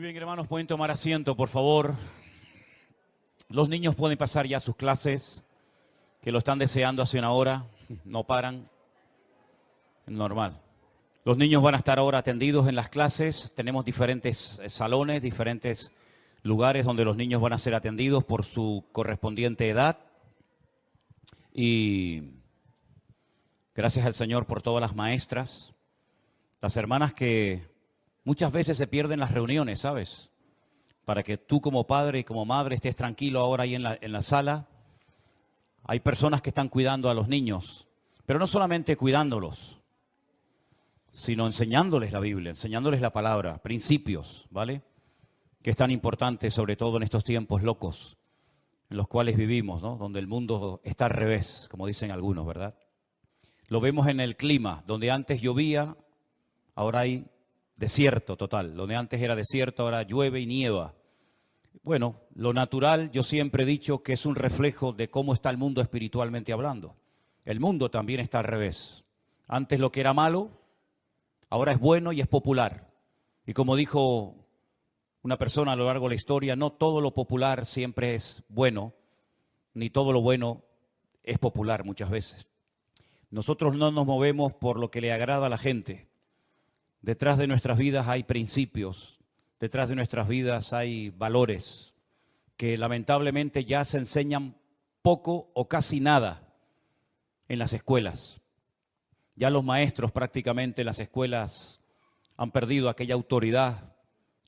Muy bien, hermanos, pueden tomar asiento, por favor. Los niños pueden pasar ya a sus clases, que lo están deseando hace una hora, no paran, normal. Los niños van a estar ahora atendidos en las clases, tenemos diferentes salones, diferentes lugares donde los niños van a ser atendidos por su correspondiente edad. Y gracias al Señor por todas las maestras, las hermanas que muchas veces se pierden las reuniones, ¿sabes? Para que tú como padre y como madre estés tranquilo ahora ahí en la sala. Hay personas que están cuidando a los niños, pero no solamente cuidándolos, sino enseñándoles la Biblia, enseñándoles la palabra, principios, ¿vale? Que es tan importante, sobre todo en estos tiempos locos en los cuales vivimos, ¿no? Donde el mundo está al revés, como dicen algunos, ¿verdad? Lo vemos en el clima, donde antes llovía, ahora hay desierto total. Donde antes era desierto, ahora llueve y nieva. Bueno, lo natural, yo siempre he dicho que es un reflejo de cómo está el mundo espiritualmente hablando. El mundo también está al revés. Antes lo que era malo, ahora es bueno y es popular. Y como dijo una persona a lo largo de la historia, no todo lo popular siempre es bueno, ni todo lo bueno es popular muchas veces. Nosotros no nos movemos por lo que le agrada a la gente. Detrás de nuestras vidas hay principios, detrás de nuestras vidas hay valores que lamentablemente ya se enseñan poco o casi nada en las escuelas. Ya los maestros prácticamente en las escuelas han perdido aquella autoridad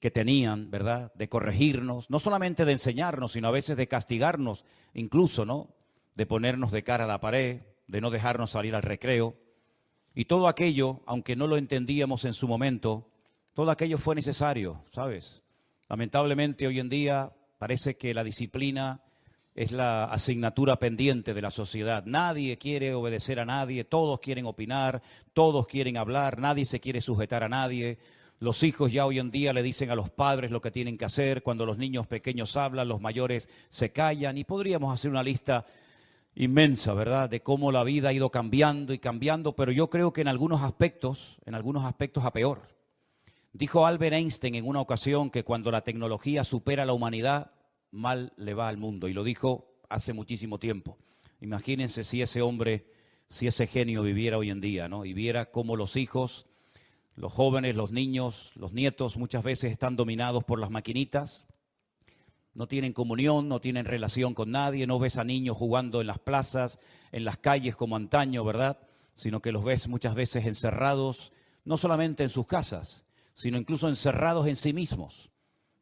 que tenían, ¿verdad? De corregirnos, no solamente de enseñarnos, sino a veces de castigarnos, incluso, ¿no? De ponernos de cara a la pared, de no dejarnos salir al recreo. Y todo aquello, aunque no lo entendíamos en su momento, todo aquello fue necesario, ¿sabes? Lamentablemente hoy en día parece que la disciplina es la asignatura pendiente de la sociedad. Nadie quiere obedecer a nadie, todos quieren opinar, todos quieren hablar, nadie se quiere sujetar a nadie. Los hijos ya hoy en día le dicen a los padres lo que tienen que hacer. Cuando los niños pequeños hablan, los mayores se callan. Y podríamos hacer una lista inmensa, ¿verdad?, de cómo la vida ha ido cambiando y cambiando, pero yo creo que en algunos aspectos a peor. Dijo Albert Einstein en una ocasión que cuando la tecnología supera a la humanidad, mal le va al mundo, y lo dijo hace muchísimo tiempo. Imagínense si ese hombre, si ese genio viviera hoy en día, ¿no? Y viera cómo los hijos, los jóvenes, los niños, los nietos muchas veces están dominados por las maquinitas. No tienen comunión, no tienen relación con nadie, no ves a niños jugando en las plazas, en las calles como antaño, ¿verdad? Sino que los ves muchas veces encerrados, no solamente en sus casas, sino incluso encerrados en sí mismos,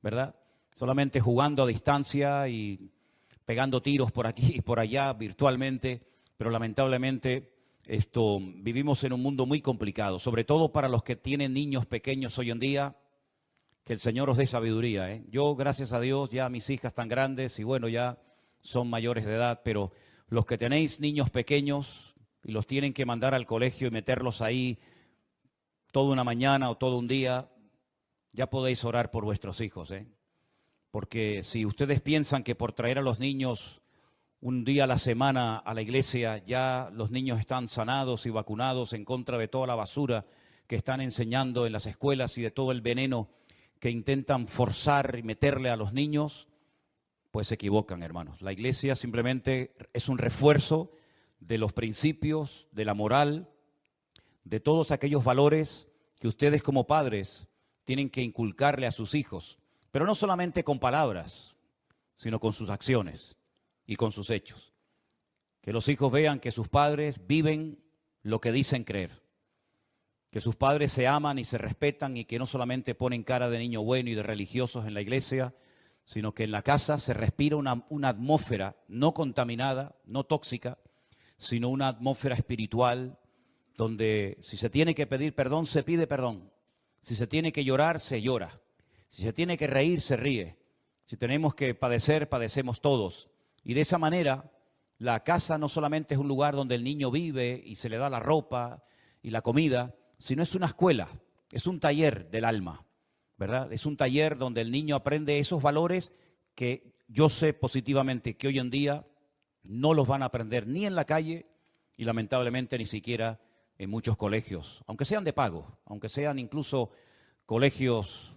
¿verdad? Solamente jugando a distancia y pegando tiros por aquí y por allá virtualmente, pero lamentablemente vivimos en un mundo muy complicado, sobre todo para los que tienen niños pequeños hoy en día. Que el Señor os dé sabiduría, ¿eh? Yo, gracias a Dios, ya mis hijas están grandes y bueno, ya son mayores de edad, pero los que tenéis niños pequeños y los tienen que mandar al colegio y meterlos ahí toda una mañana o todo un día, ya podéis orar por vuestros hijos, ¿eh? Porque si ustedes piensan que por traer a los niños un día a la semana a la iglesia, ya los niños están sanados y vacunados en contra de toda la basura que están enseñando en las escuelas y de todo el veneno que intentan forzar y meterle a los niños, pues se equivocan, hermanos. La iglesia simplemente es un refuerzo de los principios, de la moral, de todos aquellos valores que ustedes como padres tienen que inculcarle a sus hijos, pero no solamente con palabras, sino con sus acciones y con sus hechos. Que los hijos vean que sus padres viven lo que dicen creer. Que sus padres se aman y se respetan y que no solamente ponen cara de niño bueno y de religiosos en la iglesia, sino que en la casa se respira una atmósfera no contaminada, no tóxica, sino una atmósfera espiritual donde si se tiene que pedir perdón, se pide perdón. Si se tiene que llorar, se llora. Si se tiene que reír, se ríe. Si tenemos que padecer, padecemos todos. Y de esa manera, la casa no solamente es un lugar donde el niño vive y se le da la ropa y la comida, sino es una escuela, es un taller del alma, ¿verdad? Es un taller donde el niño aprende esos valores que yo sé positivamente que hoy en día no los van a aprender ni en la calle y lamentablemente ni siquiera en muchos colegios, aunque sean de pago, aunque sean incluso colegios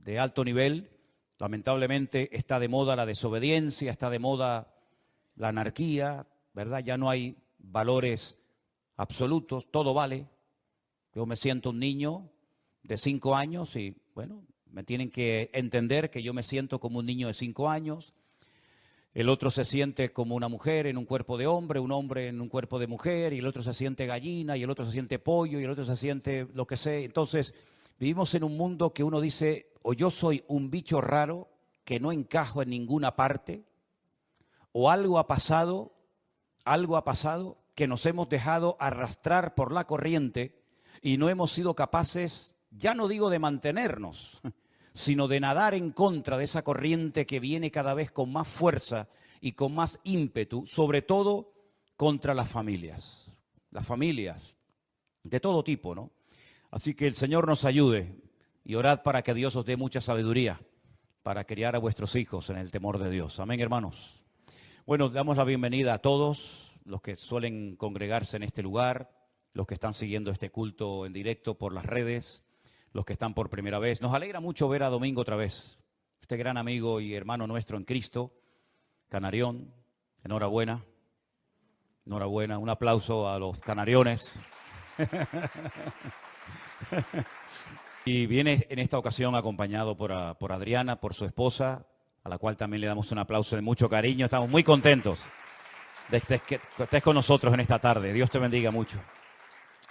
de alto nivel. Lamentablemente está de moda la desobediencia, está de moda la anarquía, ¿verdad? Ya no hay valores absolutos, todo vale. Yo me siento un niño de 5 años y, bueno, me tienen que entender que yo me siento como un niño de 5 años. El otro se siente como una mujer en un cuerpo de hombre, un hombre en un cuerpo de mujer, y el otro se siente gallina, y el otro se siente pollo, y el otro se siente lo que sea. Entonces, vivimos en un mundo que uno dice, o yo soy un bicho raro que no encajo en ninguna parte, o algo ha pasado que nos hemos dejado arrastrar por la corriente y no hemos sido capaces, ya no digo de mantenernos, sino de nadar en contra de esa corriente que viene cada vez con más fuerza y con más ímpetu, sobre todo contra las familias de todo tipo, ¿no? Así que el Señor nos ayude y orad para que Dios os dé mucha sabiduría para criar a vuestros hijos en el temor de Dios. Amén, hermanos. Bueno, damos la bienvenida a todos los que suelen congregarse en este lugar, los que están siguiendo este culto en directo por las redes, los que están por primera vez. Nos alegra mucho ver a Domingo otra vez, este gran amigo y hermano nuestro en Cristo, Canarión. Enhorabuena, enhorabuena. Un aplauso a los canariones. Y viene en esta ocasión acompañado por Adriana, por su esposa, a la cual también le damos un aplauso de mucho cariño. Estamos muy contentos de que estés con nosotros en esta tarde. Dios te bendiga mucho.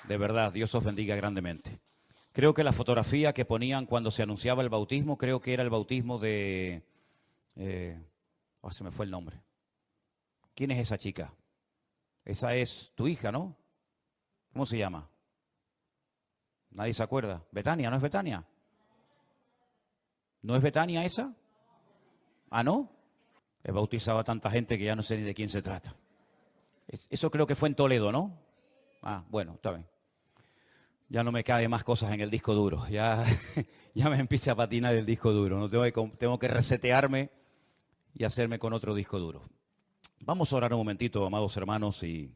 De verdad, Dios os bendiga grandemente. Creo que la fotografía que ponían cuando se anunciaba el bautismo, creo que era el bautismo de... se me fue el nombre. ¿Quién es esa chica? Esa es tu hija, ¿no? ¿Cómo se llama? Nadie se acuerda. ¿Betania? ¿No es Betania? ¿No es Betania esa? ¿Ah, no? He bautizado a tanta gente que ya no sé ni de quién se trata. Eso creo que fue en Toledo, ¿no? Ah, bueno, está bien. Ya no me cabe más cosas en el disco duro. Ya me empieza a patinar el disco duro. No tengo que resetearme y hacerme con otro disco duro. Vamos a orar un momentito, amados hermanos, y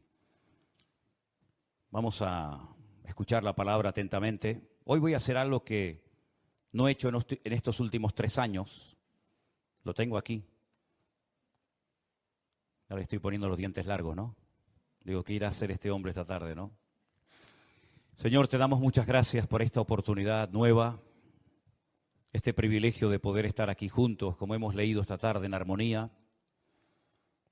vamos a escuchar la palabra atentamente. Hoy voy a hacer algo que no he hecho en estos últimos 3 años. Lo tengo aquí. Ahora estoy poniendo los dientes largos, ¿no? Digo, ¿qué irá a hacer este hombre esta tarde, no? Señor, te damos muchas gracias por esta oportunidad nueva, este privilegio de poder estar aquí juntos, como hemos leído esta tarde en armonía.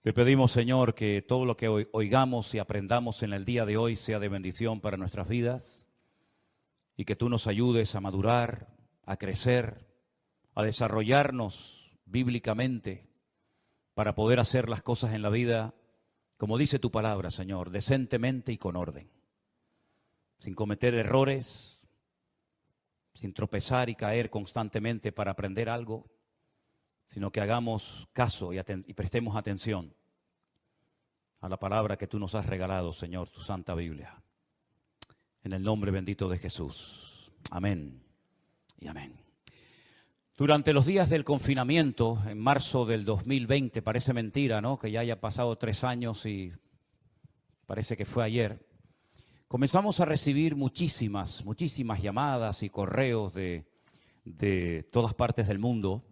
Te pedimos, Señor, que todo lo que oigamos y aprendamos en el día de hoy sea de bendición para nuestras vidas y que tú nos ayudes a madurar, a crecer, a desarrollarnos bíblicamente para poder hacer las cosas en la vida, como dice tu palabra, Señor, decentemente y con orden, sin cometer errores, sin tropezar y caer constantemente para aprender algo, sino que hagamos caso y prestemos atención a la palabra que tú nos has regalado, Señor, tu Santa Biblia. En el nombre bendito de Jesús. Amén y amén. Durante los días del confinamiento, en marzo del 2020, parece mentira, ¿no?, que ya haya pasado 3 años y parece que fue ayer, comenzamos a recibir muchísimas llamadas y correos de todas partes del mundo,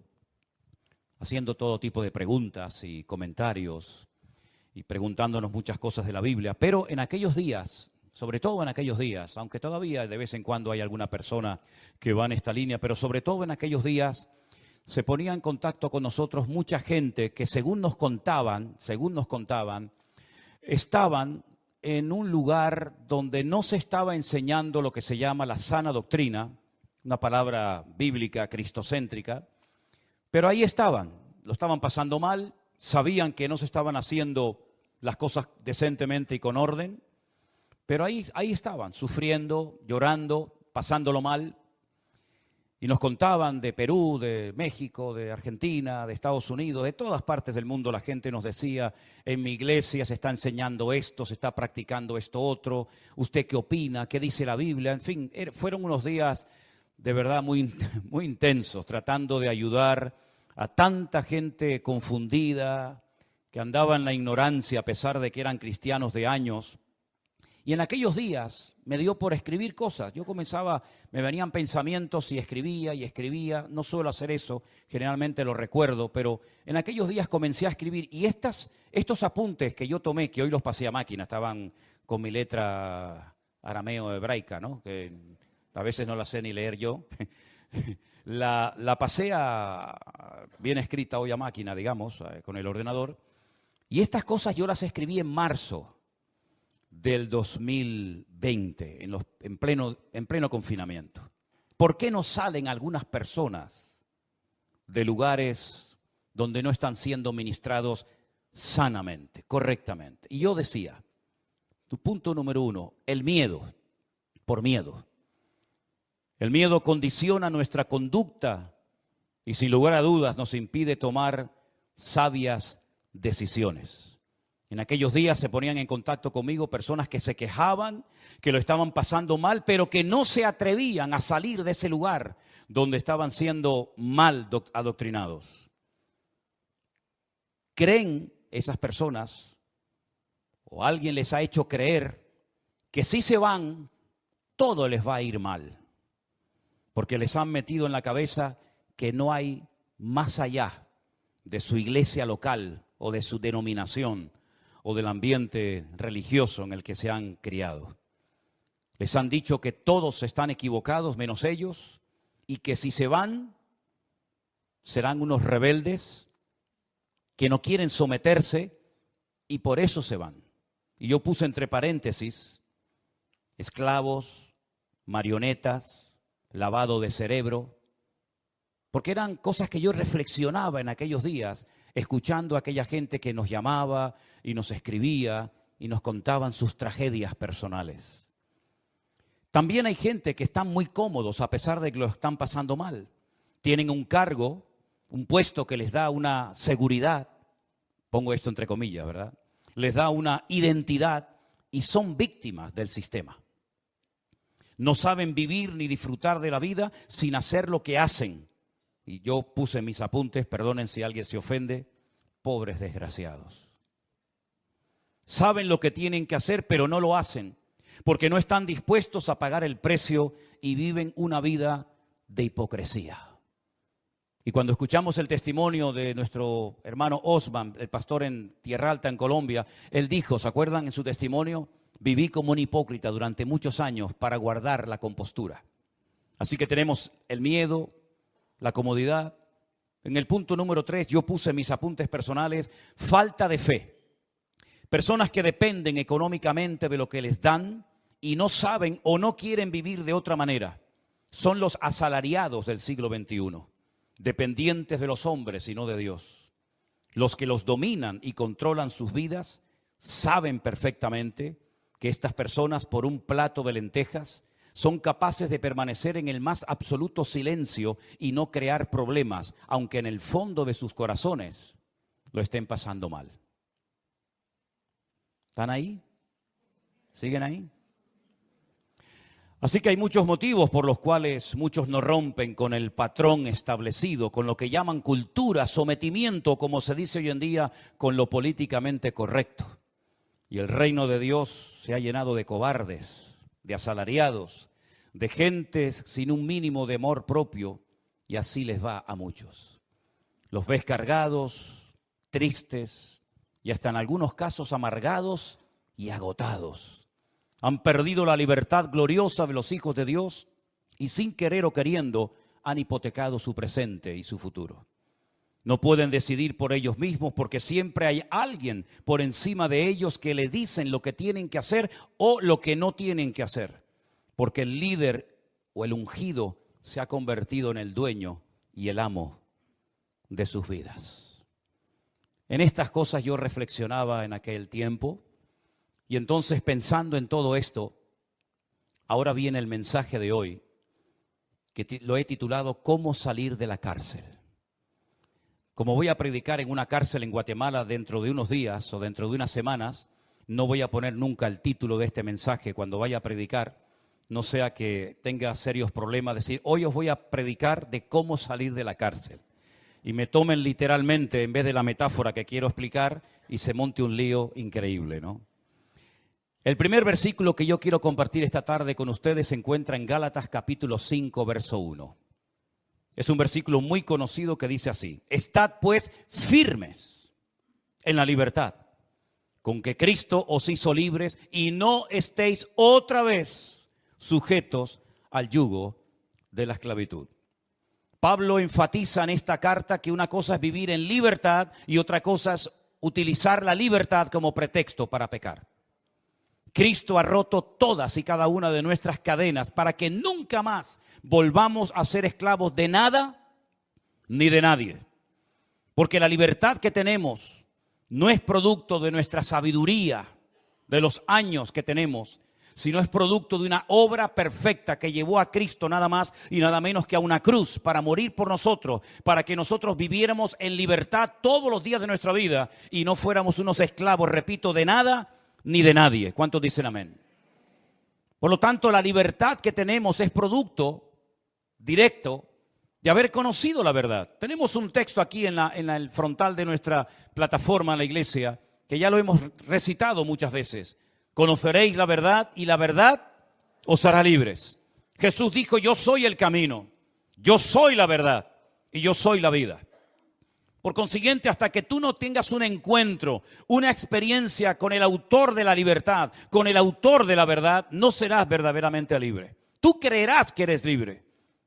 haciendo todo tipo de preguntas y comentarios y preguntándonos muchas cosas de la Biblia. Pero en aquellos días, sobre todo en aquellos días, aunque todavía de vez en cuando hay alguna persona que va en esta línea, pero sobre todo en aquellos días se ponía en contacto con nosotros mucha gente que según nos contaban, estaban en un lugar donde no se estaba enseñando lo que se llama la sana doctrina, una palabra bíblica cristocéntrica, pero ahí estaban, lo estaban pasando mal, sabían que no se estaban haciendo las cosas decentemente y con orden, pero ahí estaban, sufriendo, llorando, pasándolo mal. Y nos contaban de Perú, de México, de Argentina, de Estados Unidos, de todas partes del mundo. La gente nos decía, en mi iglesia se está enseñando esto, se está practicando esto otro. ¿Usted qué opina? ¿Qué dice la Biblia? En fin, fueron unos días de verdad muy intensos, tratando de ayudar a tanta gente confundida, que andaba en la ignorancia a pesar de que eran cristianos de años, Y en aquellos días me dio por escribir cosas. Yo comenzaba, me venían pensamientos y escribía y escribía. No suelo hacer eso, generalmente lo recuerdo, pero en aquellos días comencé a escribir. Y estos apuntes que yo tomé, que hoy los pasé a máquina, estaban con mi letra arameo hebraica, ¿no? Que a veces no la sé ni leer yo. La pasé bien escrita hoy a máquina, digamos, con el ordenador. Y estas cosas yo las escribí en marzo del 2020, en pleno confinamiento. ¿Por qué no salen algunas personas de lugares donde no están siendo ministrados sanamente, correctamente? Y yo decía, tu punto número 1, el miedo, por miedo. El miedo condiciona nuestra conducta y sin lugar a dudas nos impide tomar sabias decisiones. En aquellos días se ponían en contacto conmigo personas que se quejaban, que lo estaban pasando mal, pero que no se atrevían a salir de ese lugar donde estaban siendo mal adoctrinados. ¿Creen esas personas o alguien les ha hecho creer que si se van, todo les va a ir mal? Porque les han metido en la cabeza que no hay más allá de su iglesia local o de su denominación o del ambiente religioso en el que se han criado. Les han dicho que todos están equivocados menos ellos y que si se van serán unos rebeldes que no quieren someterse y por eso se van. Y yo puse entre paréntesis, esclavos, marionetas, lavado de cerebro, porque eran cosas que yo reflexionaba en aquellos días, escuchando a aquella gente que nos llamaba y nos escribía y nos contaban sus tragedias personales. También hay gente que están muy cómodos a pesar de que lo están pasando mal. Tienen un cargo, un puesto que les da una seguridad, pongo esto entre comillas, ¿verdad? Les da una identidad y son víctimas del sistema. No saben vivir ni disfrutar de la vida sin hacer lo que hacen. Y yo puse en mis apuntes, perdonen si alguien se ofende, pobres desgraciados. Saben lo que tienen que hacer, pero no lo hacen, porque no están dispuestos a pagar el precio y viven una vida de hipocresía. Y cuando escuchamos el testimonio de nuestro hermano Osman, el pastor en Tierra Alta, en Colombia, él dijo, ¿se acuerdan en su testimonio? Viví como un hipócrita durante muchos años para guardar la compostura. Así que tenemos el miedo, la comodidad. En el punto número 3 yo puse en mis apuntes personales, falta de fe. Personas que dependen económicamente de lo que les dan y no saben o no quieren vivir de otra manera. Son los asalariados del siglo XXI, dependientes de los hombres y no de Dios. Los que los dominan y controlan sus vidas saben perfectamente que estas personas por un plato de lentejas son capaces de permanecer en el más absoluto silencio y no crear problemas, aunque en el fondo de sus corazones lo estén pasando mal. ¿Están ahí? ¿Siguen ahí? Así que hay muchos motivos por los cuales muchos no rompen con el patrón establecido, con lo que llaman cultura, sometimiento, como se dice hoy en día, con lo políticamente correcto. Y el reino de Dios se ha llenado de cobardes, de asalariados, de gentes sin un mínimo de amor propio, y así les va a muchos. Los ves cargados, tristes y hasta en algunos casos amargados y agotados. Han perdido la libertad gloriosa de los hijos de Dios y sin querer o queriendo han hipotecado su presente y su futuro. No pueden decidir por ellos mismos porque siempre hay alguien por encima de ellos que les dicen lo que tienen que hacer o lo que no tienen que hacer. Porque el líder o el ungido se ha convertido en el dueño y el amo de sus vidas. En estas cosas yo reflexionaba en aquel tiempo y entonces pensando en todo esto, ahora viene el mensaje de hoy que lo he titulado ¿Cómo salir de la cárcel? Como voy a predicar en una cárcel en Guatemala dentro de unos días o dentro de unas semanas, no voy a poner nunca el título de este mensaje cuando vaya a predicar, no sea que tenga serios problemas, decir, hoy os voy a predicar de cómo salir de la cárcel. Y me tomen literalmente en vez de la metáfora que quiero explicar y se monte un lío increíble, ¿no? El primer versículo que yo quiero compartir esta tarde con ustedes se encuentra en Gálatas capítulo 5, verso 1. Es un versículo muy conocido que dice así: estad pues firmes en la libertad con que Cristo os hizo libres, y no estéis otra vez sujetos al yugo de la esclavitud. Pablo enfatiza en esta carta que una cosa es vivir en libertad y otra cosa es utilizar la libertad como pretexto para pecar. Cristo ha roto todas y cada una de nuestras cadenas para que nunca más volvamos a ser esclavos de nada ni de nadie. Porque la libertad que tenemos no es producto de nuestra sabiduría, de los años que tenemos, sino es producto de una obra perfecta que llevó a Cristo nada más y nada menos que a una cruz para morir por nosotros, para que nosotros viviéramos en libertad todos los días de nuestra vida y no fuéramos unos esclavos, repito, de nada ni de nadie. ¿Cuántos dicen amén? Por lo tanto, la libertad que tenemos es producto directo de haber conocido la verdad. Tenemos un texto aquí en el frontal de nuestra plataforma en la iglesia, que ya lo hemos recitado muchas veces. Conoceréis la verdad y la verdad os hará libres. Jesús dijo: yo soy el camino, yo soy la verdad y yo soy la vida. Por consiguiente, hasta que tú no tengas un encuentro, una experiencia con el autor de la libertad, con el autor de la verdad, no serás verdaderamente libre. Tú creerás que eres libre,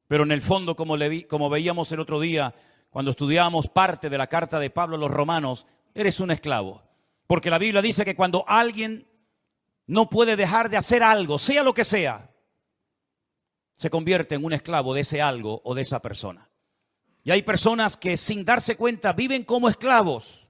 pero en el fondo, como veíamos el otro día, cuando estudiábamos parte de la carta de Pablo a los romanos, eres un esclavo. Porque la Biblia dice que cuando alguien no puede dejar de hacer algo, sea lo que sea, se convierte en un esclavo de ese algo o de esa persona. Y hay personas que sin darse cuenta viven como esclavos.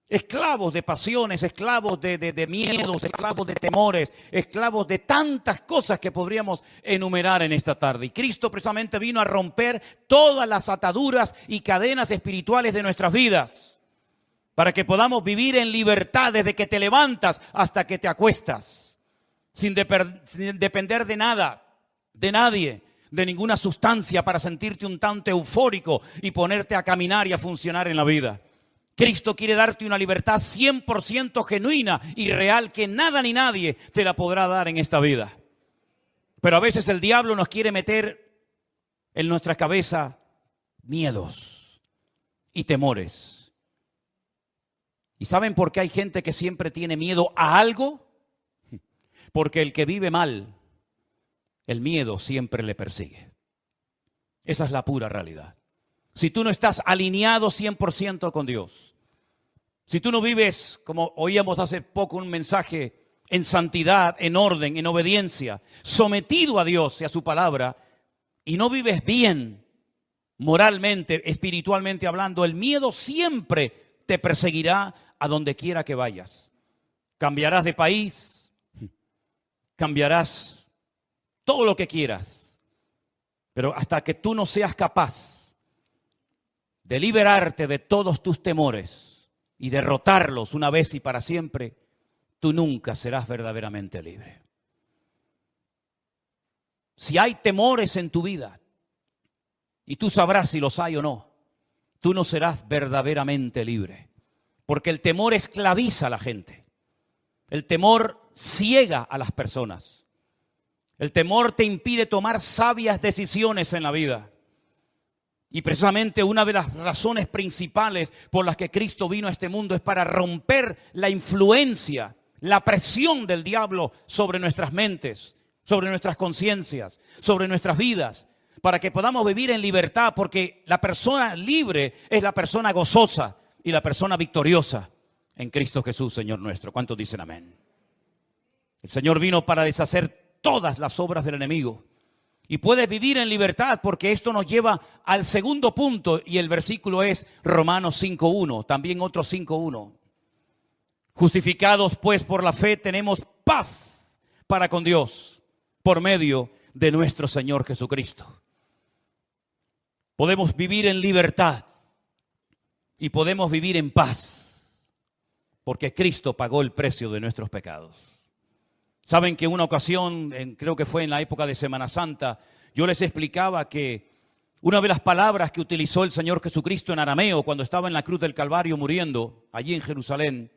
Esclavos de pasiones, esclavos de miedos, esclavos de temores, esclavos de tantas cosas que podríamos enumerar en esta tarde. Y Cristo precisamente vino a romper todas las ataduras y cadenas espirituales de nuestras vidas, para que podamos vivir en libertad desde que te levantas hasta que te acuestas, sin depender de nada, de nadie, de ninguna sustancia para sentirte un tanto eufórico y ponerte a caminar y a funcionar en la vida. Cristo quiere darte una libertad 100% genuina y real que nada ni nadie te la podrá dar en esta vida. Pero a veces el diablo nos quiere meter en nuestra cabeza miedos y temores. ¿Y saben por qué hay gente que siempre tiene miedo a algo? Porque el que vive mal, el miedo siempre le persigue. Esa es la pura realidad. Si tú no estás alineado 100% con Dios, si tú no vives, como oíamos hace poco un mensaje, en santidad, en orden, en obediencia, sometido a Dios y a su palabra, y no vives bien moralmente, espiritualmente hablando, el miedo siempre te perseguirá a donde quiera que vayas. Cambiarás de país, cambiarás todo lo que quieras, pero hasta que tú no seas capaz de liberarte de todos tus temores y derrotarlos una vez y para siempre, tú nunca serás verdaderamente libre. Si hay temores en tu vida, y tú sabrás si los hay o no, tú no serás verdaderamente libre. Porque el temor esclaviza a la gente. El temor ciega a las personas. El temor te impide tomar sabias decisiones en la vida. Y precisamente una de las razones principales por las que Cristo vino a este mundo es para romper la influencia, la presión del diablo sobre nuestras mentes, sobre nuestras conciencias, sobre nuestras vidas, para que podamos vivir en libertad, porque la persona libre es la persona gozosa y la persona victoriosa en Cristo Jesús, Señor nuestro. ¿Cuántos dicen amén? El Señor vino para deshacer todas las obras del enemigo. Y puedes vivir en libertad, porque esto nos lleva al segundo punto, y el versículo es Romanos 5.1, también otro 5.1. Justificados pues por la fe tenemos paz para con Dios por medio de nuestro Señor Jesucristo. Podemos vivir en libertad y podemos vivir en paz, porque Cristo pagó el precio de nuestros pecados. Saben que en una ocasión, creo que fue en la época de Semana Santa, yo les explicaba que una de las palabras que utilizó el Señor Jesucristo en arameo cuando estaba en la cruz del Calvario muriendo allí en Jerusalén,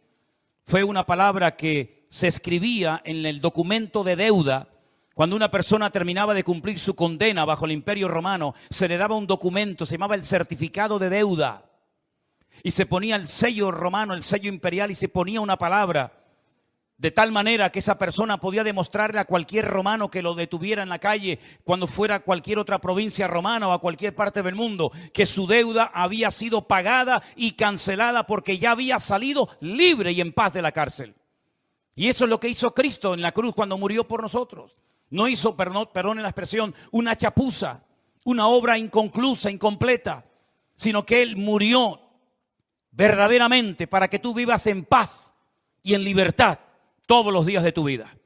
fue una palabra que se escribía en el documento de deuda. Cuando una persona terminaba de cumplir su condena bajo el Imperio Romano, se le daba un documento, se llamaba el certificado de deuda. Y se ponía el sello romano, el sello imperial, y se ponía una palabra. De tal manera que esa persona podía demostrarle a cualquier romano que lo detuviera en la calle, cuando fuera a cualquier otra provincia romana o a cualquier parte del mundo, que su deuda había sido pagada y cancelada porque ya había salido libre y en paz de la cárcel. Y eso es lo que hizo Cristo en la cruz cuando murió por nosotros. No hizo, perdón la expresión, una chapuza, una obra inconclusa, incompleta, sino que Él murió verdaderamente para que tú vivas en paz y en libertad todos los días de tu vida.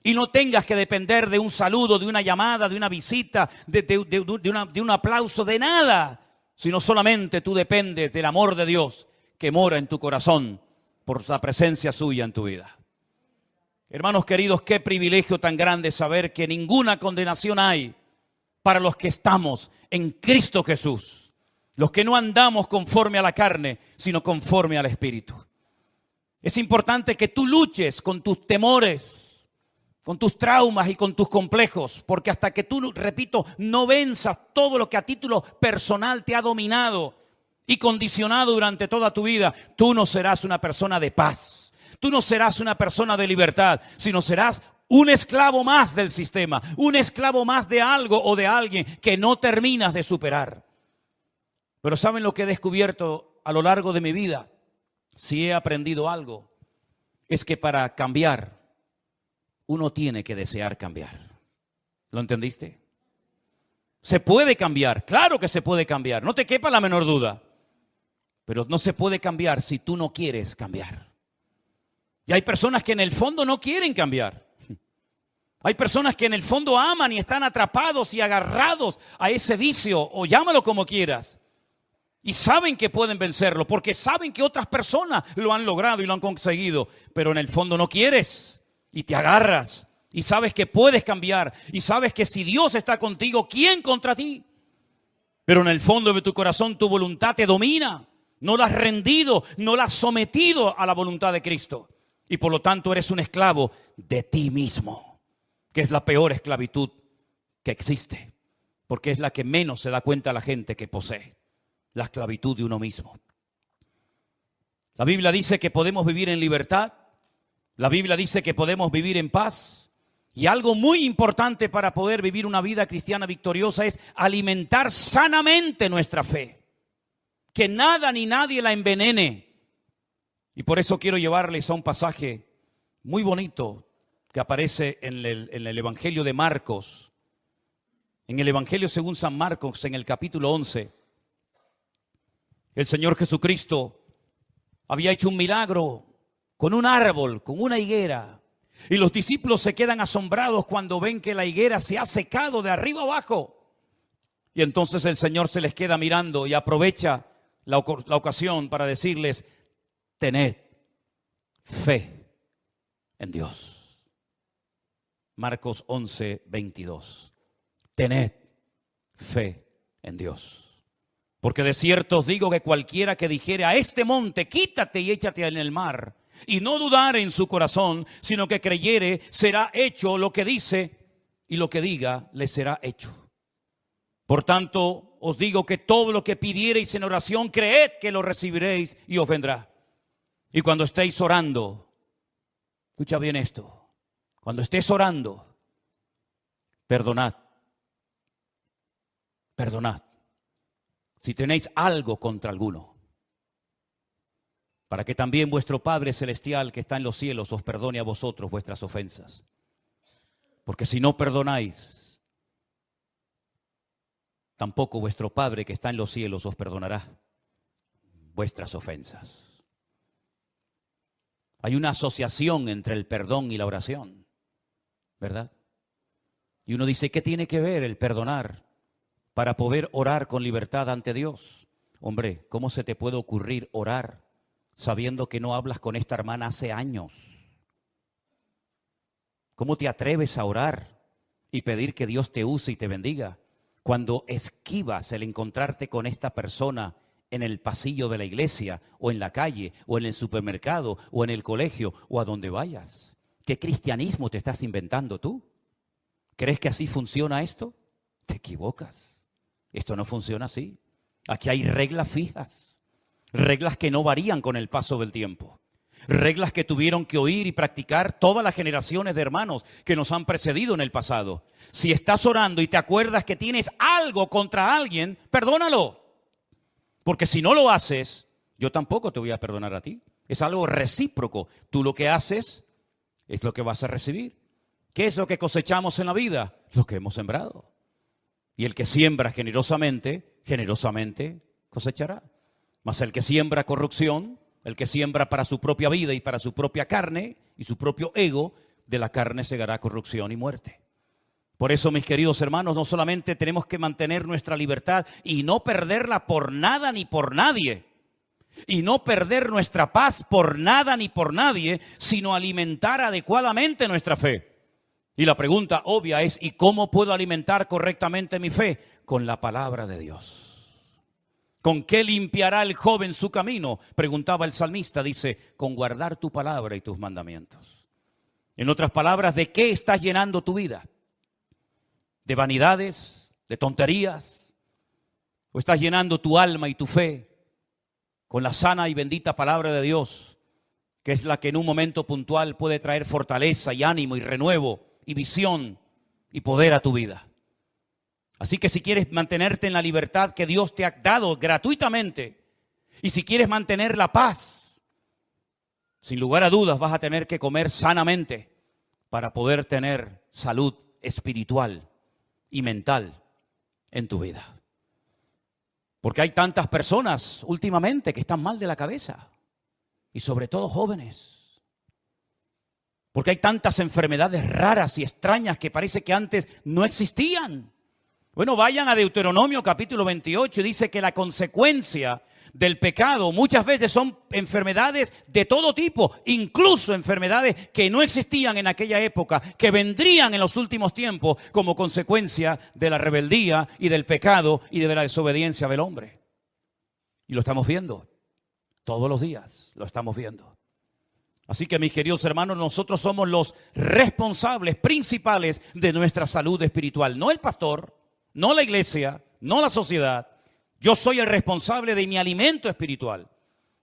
Y no tengas que depender de un saludo, de una llamada, de una visita, de un aplauso, de nada. Sino solamente tú dependes del amor de Dios que mora en tu corazón por la presencia suya en tu vida. Hermanos queridos, qué privilegio tan grande saber que ninguna condenación hay para los que estamos en Cristo Jesús. Los que no andamos conforme a la carne, sino conforme al Espíritu. Es importante que tú luches con tus temores, con tus traumas y con tus complejos, porque hasta que tú, repito, no venzas todo lo que a título personal te ha dominado y condicionado durante toda tu vida, tú no serás una persona de paz, tú no serás una persona de libertad, sino serás un esclavo más del sistema, un esclavo más de algo o de alguien que no terminas de superar. Pero ¿saben lo que he descubierto a lo largo de mi vida? Si he aprendido algo, es que para cambiar, uno tiene que desear cambiar. ¿Lo entendiste? Se puede cambiar, claro que se puede cambiar, no te quepa la menor duda. Pero no se puede cambiar si tú no quieres cambiar. Y hay personas que en el fondo no quieren cambiar. Hay personas que en el fondo aman y están atrapados y agarrados a ese vicio, o llámalo como quieras. Y saben que pueden vencerlo, porque saben que otras personas lo han logrado y lo han conseguido. Pero en el fondo no quieres y te agarras. Y sabes que puedes cambiar. Y sabes que si Dios está contigo, ¿quién contra ti? Pero en el fondo de tu corazón tu voluntad te domina. No la has rendido, no la has sometido a la voluntad de Cristo. Y por lo tanto eres un esclavo de ti mismo. Que es la peor esclavitud que existe. Porque es la que menos se da cuenta la gente que posee. La esclavitud de uno mismo. La Biblia dice que podemos vivir en libertad. La Biblia dice que podemos vivir en paz. Y algo muy importante para poder vivir una vida cristiana victoriosa es alimentar sanamente nuestra fe. Que nada ni nadie la envenene. Y por eso quiero llevarles a un pasaje muy bonito que aparece en el Evangelio de Marcos. En el Evangelio según San Marcos, en el capítulo 11. El Señor Jesucristo había hecho un milagro con un árbol, con una higuera. Y los discípulos se quedan asombrados cuando ven que la higuera se ha secado de arriba abajo. Y entonces el Señor se les queda mirando y aprovecha la ocasión para decirles: tened fe en Dios. Marcos 11, 22. Tened fe en Dios. Porque de cierto os digo que cualquiera que dijere a este monte, quítate y échate en el mar, y no dudare en su corazón, sino que creyere, será hecho lo que dice, y lo que diga le será hecho. Por tanto, os digo que todo lo que pidiereis en oración, creed que lo recibiréis y os vendrá. Y cuando estéis orando, escucha bien esto, cuando estés orando, perdonad. Perdonad. Si tenéis algo contra alguno, para que también vuestro Padre Celestial que está en los cielos os perdone a vosotros vuestras ofensas. Porque si no perdonáis, tampoco vuestro Padre que está en los cielos os perdonará vuestras ofensas. Hay una asociación entre el perdón y la oración, ¿verdad? Y uno dice, ¿qué tiene que ver el perdonar para poder orar con libertad ante Dios? Hombre, ¿cómo se te puede ocurrir orar sabiendo que no hablas con esta hermana hace años? ¿Cómo te atreves a orar y pedir que Dios te use y te bendiga cuando esquivas el encontrarte con esta persona en el pasillo de la iglesia o en la calle o en el supermercado o en el colegio o a donde vayas? ¿Qué cristianismo te estás inventando tú? ¿Crees que así funciona esto? Te equivocas. Esto no funciona así. Aquí hay reglas fijas, reglas que no varían con el paso del tiempo, reglas que tuvieron que oír y practicar todas las generaciones de hermanos que nos han precedido en el pasado. Si estás orando y te acuerdas que tienes algo contra alguien, perdónalo. Porque si no lo haces, yo tampoco te voy a perdonar a ti. Es algo recíproco. Tú lo que haces es lo que vas a recibir. ¿Qué es lo que cosechamos en la vida? Lo que hemos sembrado. Y el que siembra generosamente, generosamente cosechará. Mas el que siembra corrupción, el que siembra para su propia vida y para su propia carne y su propio ego, de la carne segará corrupción y muerte. Por eso, mis queridos hermanos, no solamente tenemos que mantener nuestra libertad y no perderla por nada ni por nadie, y no perder nuestra paz por nada ni por nadie, sino alimentar adecuadamente nuestra fe. Y la pregunta obvia es, ¿y cómo puedo alimentar correctamente mi fe? Con la palabra de Dios. ¿Con qué limpiará el joven su camino? Preguntaba el salmista, dice, con guardar tu palabra y tus mandamientos. En otras palabras, ¿de qué estás llenando tu vida? ¿De vanidades? ¿De tonterías? ¿O estás llenando tu alma y tu fe con la sana y bendita palabra de Dios, que es la que en un momento puntual puede traer fortaleza y ánimo y renuevo y visión y poder a tu vida? Así que si quieres mantenerte en la libertad que Dios te ha dado gratuitamente, y si quieres mantener la paz, sin lugar a dudas vas a tener que comer sanamente para poder tener salud espiritual y mental en tu vida. Porque hay tantas personas últimamente que están mal de la cabeza, y sobre todo jóvenes. Porque hay tantas enfermedades raras y extrañas que parece que antes no existían. Bueno, vayan a Deuteronomio capítulo 28 y dice que la consecuencia del pecado muchas veces son enfermedades de todo tipo, incluso enfermedades que no existían en aquella época, que vendrían en los últimos tiempos como consecuencia de la rebeldía y del pecado y de la desobediencia del hombre. Y lo estamos viendo, todos los días lo estamos viendo. Así que, mis queridos hermanos, nosotros somos los responsables principales de nuestra salud espiritual, no el pastor, no la iglesia, no la sociedad. Yo soy el responsable de mi alimento espiritual,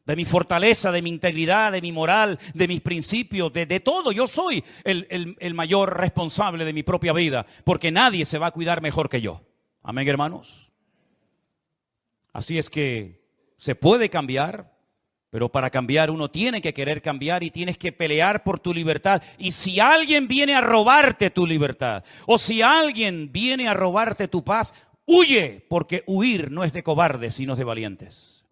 de mi fortaleza, de mi integridad, de mi moral, de mis principios, de todo. Yo soy el mayor responsable de mi propia vida, porque nadie se va a cuidar mejor que yo. Amén, hermanos. Así es que se puede cambiar, pero para cambiar uno tiene que querer cambiar y tienes que pelear por tu libertad. Y si alguien viene a robarte tu libertad, o si alguien viene a robarte tu paz, huye, porque huir no es de cobardes, sino de valientes.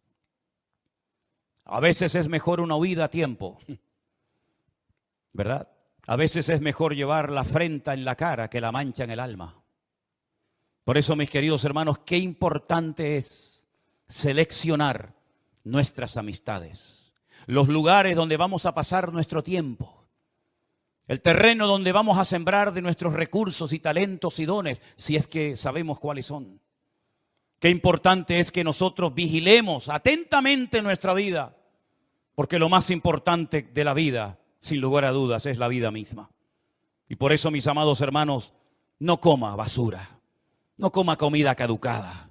A veces es mejor una huida a tiempo, ¿verdad? A veces es mejor llevar la afrenta en la cara que la mancha en el alma. Por eso, mis queridos hermanos, qué importante es seleccionar nuestras amistades, los lugares donde vamos a pasar nuestro tiempo, el terreno donde vamos a sembrar de nuestros recursos y talentos y dones, si es que sabemos cuáles son. Qué importante es que nosotros vigilemos atentamente nuestra vida, porque lo más importante de la vida, sin lugar a dudas, es la vida misma. Y por eso, mis amados hermanos, no coma basura, no coma comida caducada.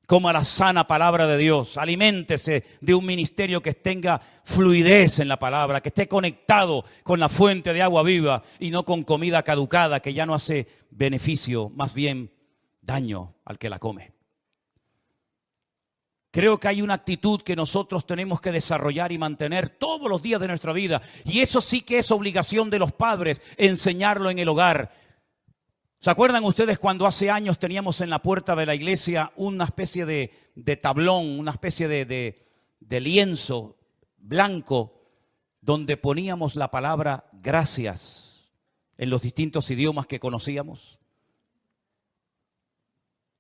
Coma la sana palabra de Dios, aliméntese de un ministerio que tenga fluidez en la palabra, que esté conectado con la fuente de agua viva y no con comida caducada que ya no hace beneficio, más bien daño al que la come. Creo que hay una actitud que nosotros tenemos que desarrollar y mantener todos los días de nuestra vida, y eso sí que es obligación de los padres, enseñarlo en el hogar. ¿Se acuerdan ustedes cuando hace años teníamos en la puerta de la iglesia una especie de tablón, una especie de lienzo blanco donde poníamos la palabra gracias en los distintos idiomas que conocíamos?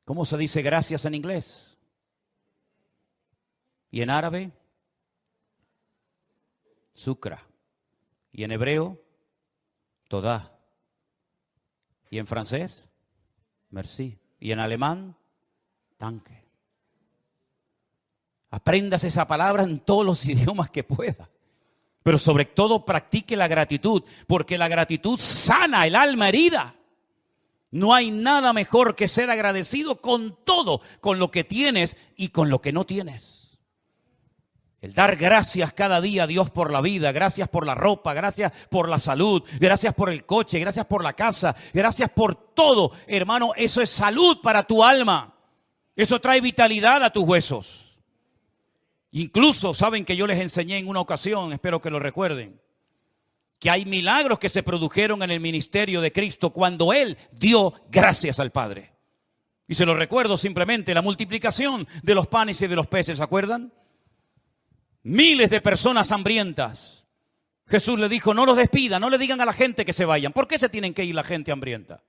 ¿Cómo se dice gracias en inglés? ¿Y en árabe? Shukra. ¿Y en hebreo? Todá. ¿Y en francés? Merci. ¿Y en alemán? Danke. Apréndase esa palabra en todos los idiomas que pueda. Pero sobre todo practique la gratitud, porque la gratitud sana el alma herida. No hay nada mejor que ser agradecido con todo, con lo que tienes y con lo que no tienes. El dar gracias cada día a Dios por la vida, gracias por la ropa, gracias por la salud, gracias por el coche, gracias por la casa, gracias por todo. Hermano, eso es salud para tu alma. Eso trae vitalidad a tus huesos. Incluso saben que yo les enseñé en una ocasión, espero que lo recuerden, que hay milagros que se produjeron en el ministerio de Cristo cuando Él dio gracias al Padre. Y se lo recuerdo simplemente, la multiplicación de los panes y de los peces, ¿se acuerdan? Miles de personas hambrientas. Jesús le dijo, no los despida, no le digan a la gente que se vayan. ¿Por qué se tienen que ir la gente hambrienta?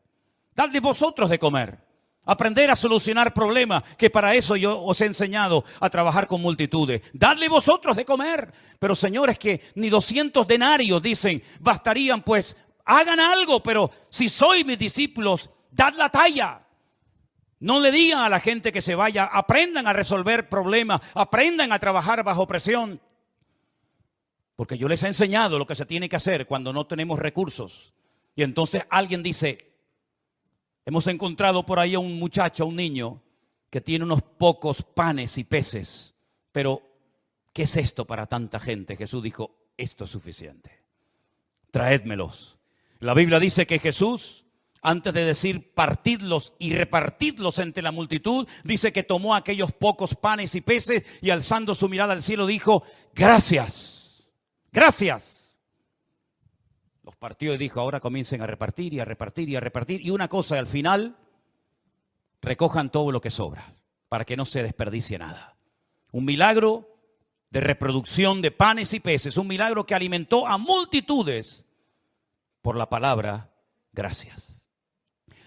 Dadle vosotros de comer. Aprender a solucionar problemas, que para eso yo os he enseñado a trabajar con multitudes. Dadle vosotros de comer. Pero señores, que ni 200 denarios, dicen, bastarían, pues hagan algo. Pero si sois mis discípulos, dad la talla. No le digan a la gente que se vaya. Aprendan a resolver problemas. Aprendan a trabajar bajo presión. Porque yo les he enseñado lo que se tiene que hacer cuando no tenemos recursos. Y entonces alguien dice, hemos encontrado por ahí a un muchacho, a un niño, que tiene unos pocos panes y peces. Pero, ¿qué es esto para tanta gente? Jesús dijo, esto es suficiente. Traédmelos. La Biblia dice que Jesús, antes de decir partidlos y repartidlos entre la multitud, dice que tomó aquellos pocos panes y peces y alzando su mirada al cielo dijo, gracias, gracias. Los partió y dijo, ahora comiencen a repartir y a repartir y a repartir. Y una cosa, al final, recojan todo lo que sobra, para que no se desperdicie nada. Un milagro de reproducción de panes y peces, un milagro que alimentó a multitudes por la palabra gracias.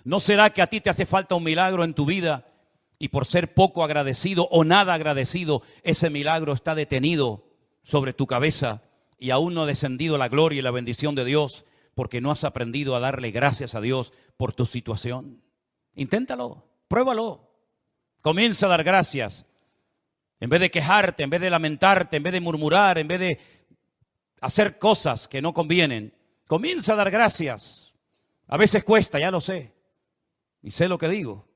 ¿No será que a ti te hace falta un milagro en tu vida y por ser poco agradecido o nada agradecido, ese milagro está detenido sobre tu cabeza? Y aún no ha descendido la gloria y la bendición de Dios porque no has aprendido a darle gracias a Dios por tu situación. Inténtalo, pruébalo. Comienza a dar gracias. En vez de quejarte, en vez de lamentarte, en vez de murmurar, en vez de hacer cosas que no convienen, comienza a dar gracias. A veces cuesta, ya lo sé. Y sé lo que digo.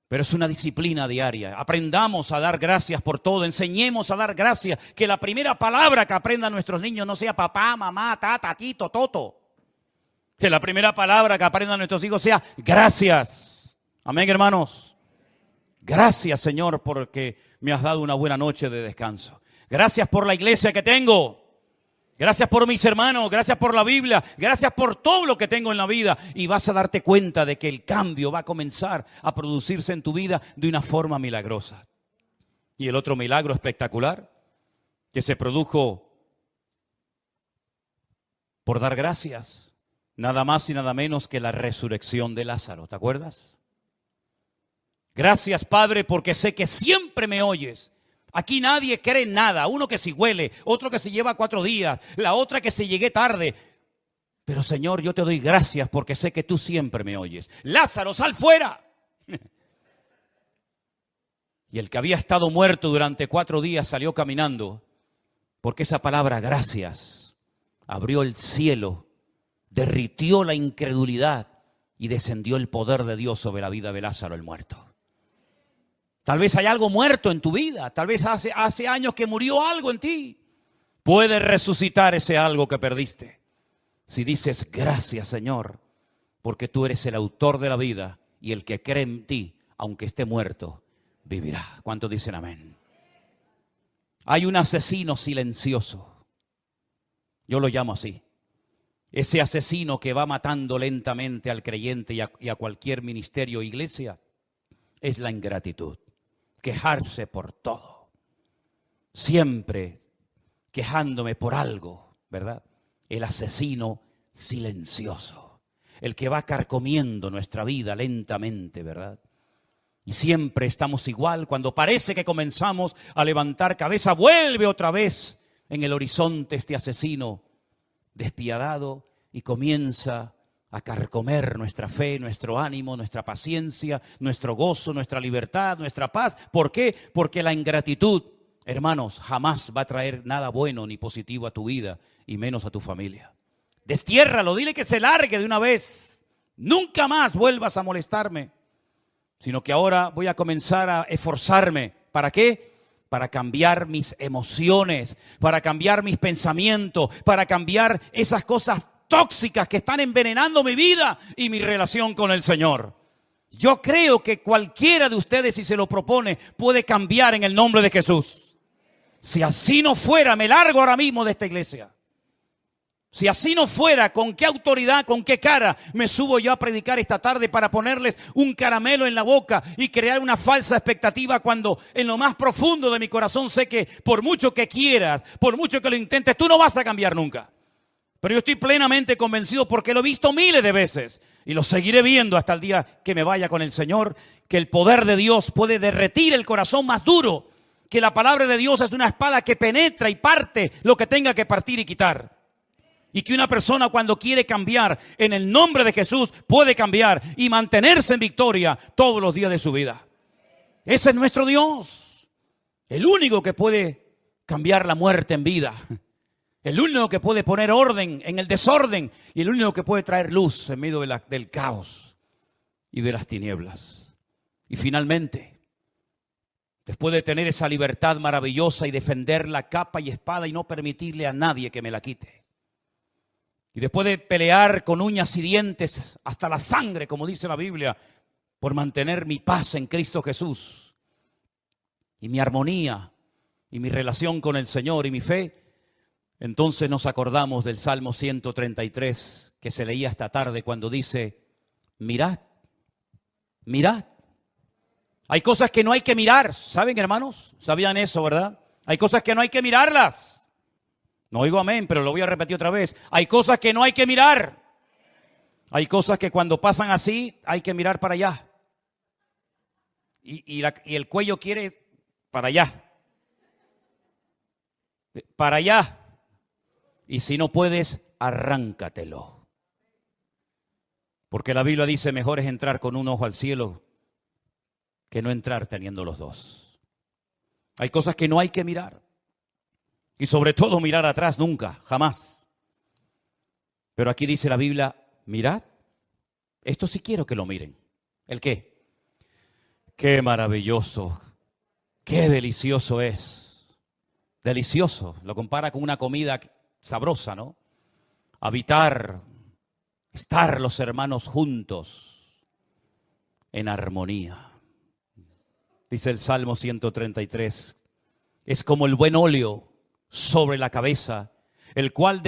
Pero es una disciplina diaria. Aprendamos a dar gracias por todo. Enseñemos a dar gracias. Que la primera palabra que aprendan nuestros niños no sea papá, mamá, tata, tito, toto. Que la primera palabra que aprendan nuestros hijos sea gracias. Amén, hermanos. Gracias, Señor, porque me has dado una buena noche de descanso. Gracias por la iglesia que tengo. Gracias por mis hermanos, gracias por la Biblia, gracias por todo lo que tengo en la vida. Y vas a darte cuenta de que el cambio va a comenzar a producirse en tu vida de una forma milagrosa. Y el otro milagro espectacular que se produjo por dar gracias, nada más y nada menos que la resurrección de Lázaro. ¿Te acuerdas? Gracias, Padre, porque sé que siempre me oyes. Aquí nadie cree nada, uno que si huele, otro que se lleva 4 días, la otra que se llegué tarde. Pero Señor, yo te doy gracias porque sé que tú siempre me oyes. Lázaro, sal fuera. Y el que había estado muerto durante 4 días salió caminando porque esa palabra gracias abrió el cielo, derritió la incredulidad y descendió el poder de Dios sobre la vida de Lázaro el muerto. Tal vez hay algo muerto en tu vida. Tal vez hace años que murió algo en ti. Puedes resucitar ese algo que perdiste. Si dices gracias, Señor, porque tú eres el autor de la vida y el que cree en ti, aunque esté muerto, vivirá. ¿Cuántos dicen amén? Hay un asesino silencioso. Yo lo llamo así. Ese asesino que va matando lentamente al creyente y a cualquier ministerio o iglesia es la ingratitud. Quejarse por todo, siempre quejándome por algo, ¿verdad? El asesino silencioso, el que va carcomiendo nuestra vida lentamente, ¿verdad? Y siempre estamos igual, cuando parece que comenzamos a levantar cabeza, vuelve otra vez en el horizonte este asesino despiadado y comienza a carcomer nuestra fe, nuestro ánimo, nuestra paciencia, nuestro gozo, nuestra libertad, nuestra paz. ¿Por qué? Porque la ingratitud hermanos, jamás va a traer nada bueno ni positivo a tu vida y menos a tu familia. Destiérralo, dile que se largue de una vez. Nunca más vuelvas a molestarme, sino que ahora voy a comenzar a esforzarme. ¿Para qué? Para cambiar mis emociones, para cambiar mis pensamientos, para cambiar esas cosas tóxicas que están envenenando mi vida y mi relación con el Señor. Yo creo que cualquiera de ustedes, si se lo propone, puede cambiar en el nombre de Jesús. Si así no fuera, me largo ahora mismo de esta iglesia. Si así no fuera, ¿con qué autoridad, con qué cara me subo yo a predicar esta tarde para ponerles un caramelo en la boca y crear una falsa expectativa cuando en lo más profundo de mi corazón sé que por mucho que quieras, por mucho que lo intentes, tú no vas a cambiar nunca? Pero yo estoy plenamente convencido porque lo he visto miles de veces y lo seguiré viendo hasta el día que me vaya con el Señor, que el poder de Dios puede derretir el corazón más duro, que la palabra de Dios es una espada que penetra y parte lo que tenga que partir y quitar. Y que una persona cuando quiere cambiar en el nombre de Jesús puede cambiar y mantenerse en victoria todos los días de su vida. Ese es nuestro Dios. El único que puede cambiar la muerte en vida. El único que puede poner orden en el desorden. Y el único que puede traer luz en medio del caos y de las tinieblas. Y finalmente, después de tener esa libertad maravillosa y defender la capa y espada y no permitirle a nadie que me la quite. Y después de pelear con uñas y dientes hasta la sangre, como dice la Biblia, por mantener mi paz en Cristo Jesús y mi armonía y mi relación con el Señor y mi fe, entonces nos acordamos del Salmo 133 que se leía esta tarde cuando dice, mirad, mirad. Hay cosas que no hay que mirar, ¿saben, hermanos? ¿Sabían eso, verdad? Hay cosas que no hay que mirarlas. No oigo amén, pero lo voy a repetir otra vez. Hay cosas que no hay que mirar. Hay cosas que cuando pasan así hay que mirar para allá. Y el cuello quiere para allá. Para allá. Y si no puedes, arráncatelo. Porque la Biblia dice, mejor es entrar con un ojo al cielo que no entrar teniendo los dos. Hay cosas que no hay que mirar. Y sobre todo mirar atrás nunca, jamás. Pero aquí dice la Biblia, mirad, esto sí quiero que lo miren. ¿El qué? Qué maravilloso, qué delicioso es. Delicioso, lo compara con una comida sabrosa, ¿no? Habitar, estar los hermanos juntos en armonía. Dice el Salmo 133, es como el buen óleo sobre la cabeza, el cual